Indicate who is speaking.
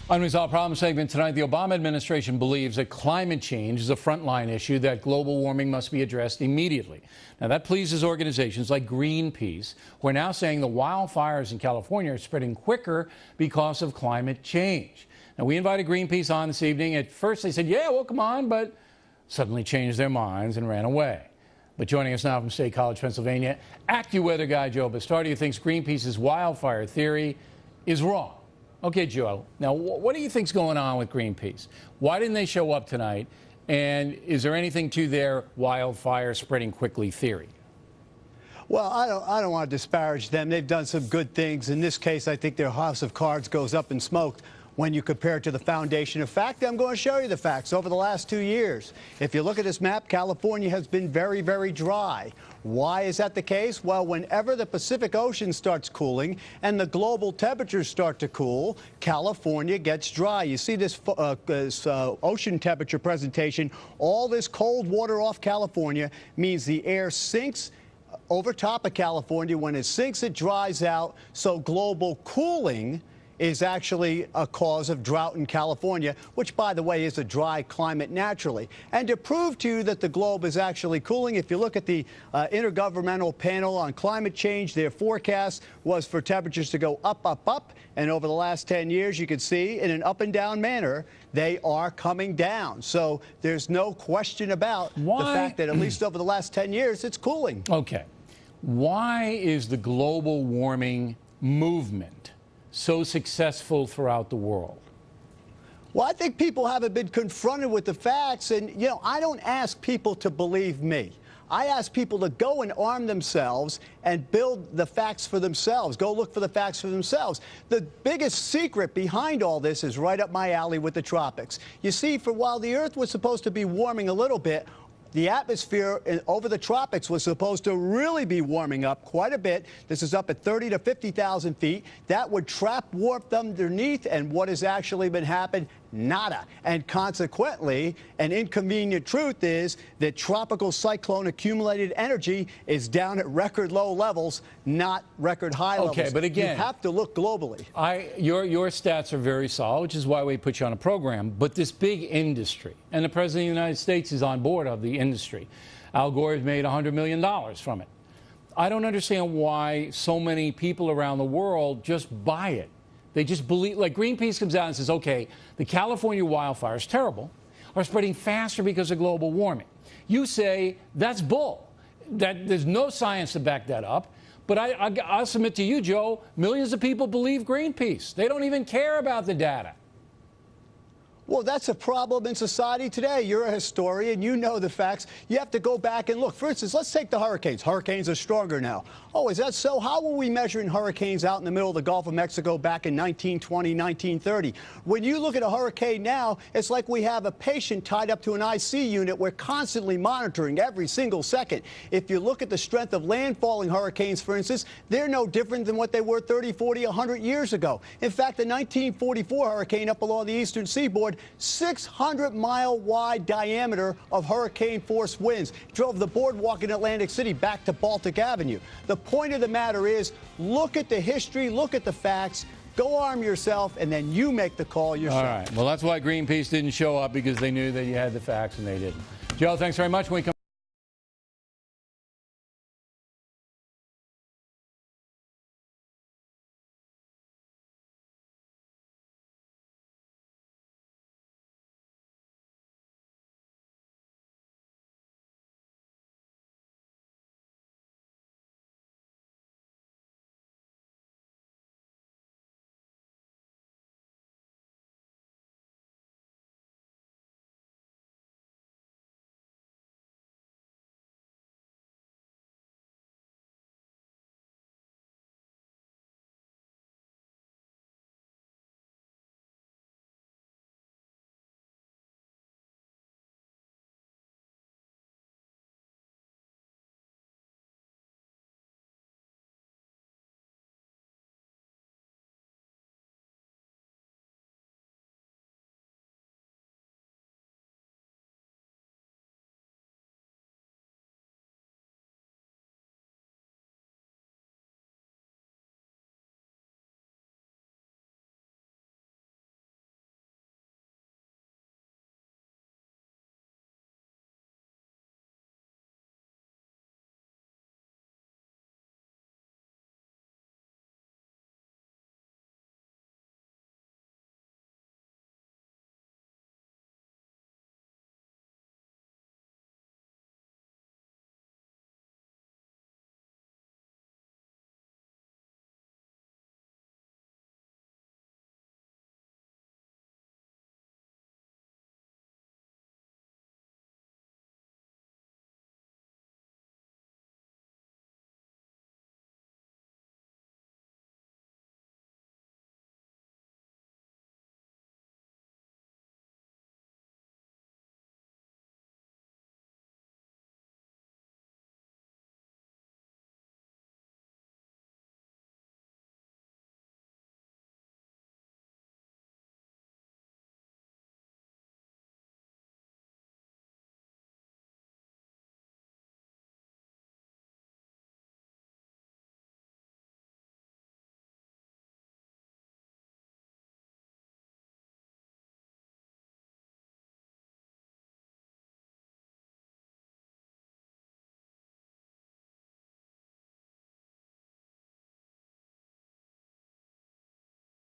Speaker 1: Unresolved Problem segment tonight. The Obama administration believes that climate change is a frontline issue that global warming must be addressed immediately. Now, that pleases organizations like Greenpeace, who are now saying the wildfires in California are spreading quicker because of climate change. Now, we invited Greenpeace on this evening. At first, they said, yeah, well, come on, but suddenly changed their minds and ran away. But joining us now from State College, Pennsylvania, AccuWeather guy Joe Bastardi thinks Greenpeace's wildfire theory is wrong. Okay, Joe, now what do you think's going on with Greenpeace? Why didn't they show up tonight? And is there anything to their wildfire spreading quickly theory?
Speaker 2: Well, I don't want to disparage them. They've done some good things. In this case, I think their house of cards goes up in smoke when you compare it to the foundation of fact. I'm going to show you the facts over the last 2 years. If you look at this map, California has been very, very dry. Why is that the case? Well, whenever the Pacific Ocean starts cooling and the global temperatures start to cool, California gets dry. You see this ocean temperature presentation. All this cold water off California means the air sinks over top of California. When it sinks, it dries out. So global cooling is actually a cause of drought in California, which, by the way, is a dry climate naturally. And to prove to you that the globe is actually cooling, if you look at the Intergovernmental Panel on Climate Change, their forecast was for temperatures to go up, up, up. And over the last 10 years, you can see in an up and down manner, they are coming down. So there's no question about the fact that at least over the last 10 years, it's cooling.
Speaker 1: Okay. Why is the global warming movement so successful throughout the world?
Speaker 2: Well, I think people haven't been confronted with the facts. And, you know, I don't ask people to believe me. I ask people to go and arm themselves and build the facts for themselves. Go look for the facts for themselves. The biggest secret behind all this is right up my alley with the tropics. You see, for while the Earth was supposed to be warming a little bit, the atmosphere over the tropics was supposed to really be warming up quite a bit. This is up at 30 to 50,000 feet. That would trap warmth underneath, and what has actually been happening? Nada. And consequently, an inconvenient truth is that tropical cyclone accumulated energy is down at record low levels, not record high levels.
Speaker 1: Okay, but again,
Speaker 2: you have to look globally.
Speaker 1: Your stats are very solid, which is why we put you on a program. But this big industry, and the President of the United States is on board of the industry. Al Gore has made $100 million from it. I don't understand why so many people around the world just buy it. They just believe, like Greenpeace comes out and says, okay, the California wildfires, terrible, are spreading faster because of global warming. You say that's bull, that there's no science to back that up. But I'll submit to you, Joe, millions of people believe Greenpeace. They don't even care about the data.
Speaker 2: Well, that's a problem in society today. You're a historian. You know the facts. You have to go back and look. For instance, let's take the hurricanes. Hurricanes are stronger now. Oh, is that so? How were we measuring hurricanes out in the middle of the Gulf of Mexico back in 1920, 1930? When you look at a hurricane now, it's like we have a patient tied up to an IC unit. We're constantly monitoring every single second. If you look at the strength of landfalling hurricanes, for instance, they're no different than what they were 30, 40, 100 years ago. In fact, the 1944 hurricane up along the eastern seaboard, 600-mile wide diameter of hurricane-force winds drove the boardwalk in Atlantic City back to Baltic Avenue. The point of the matter is, look at the history, look at the facts, go arm yourself, and then you make the call yourself.
Speaker 1: All right. Well, that's why Greenpeace didn't show up, because they knew that you had the facts and they didn't. Joe, thanks very much. When we come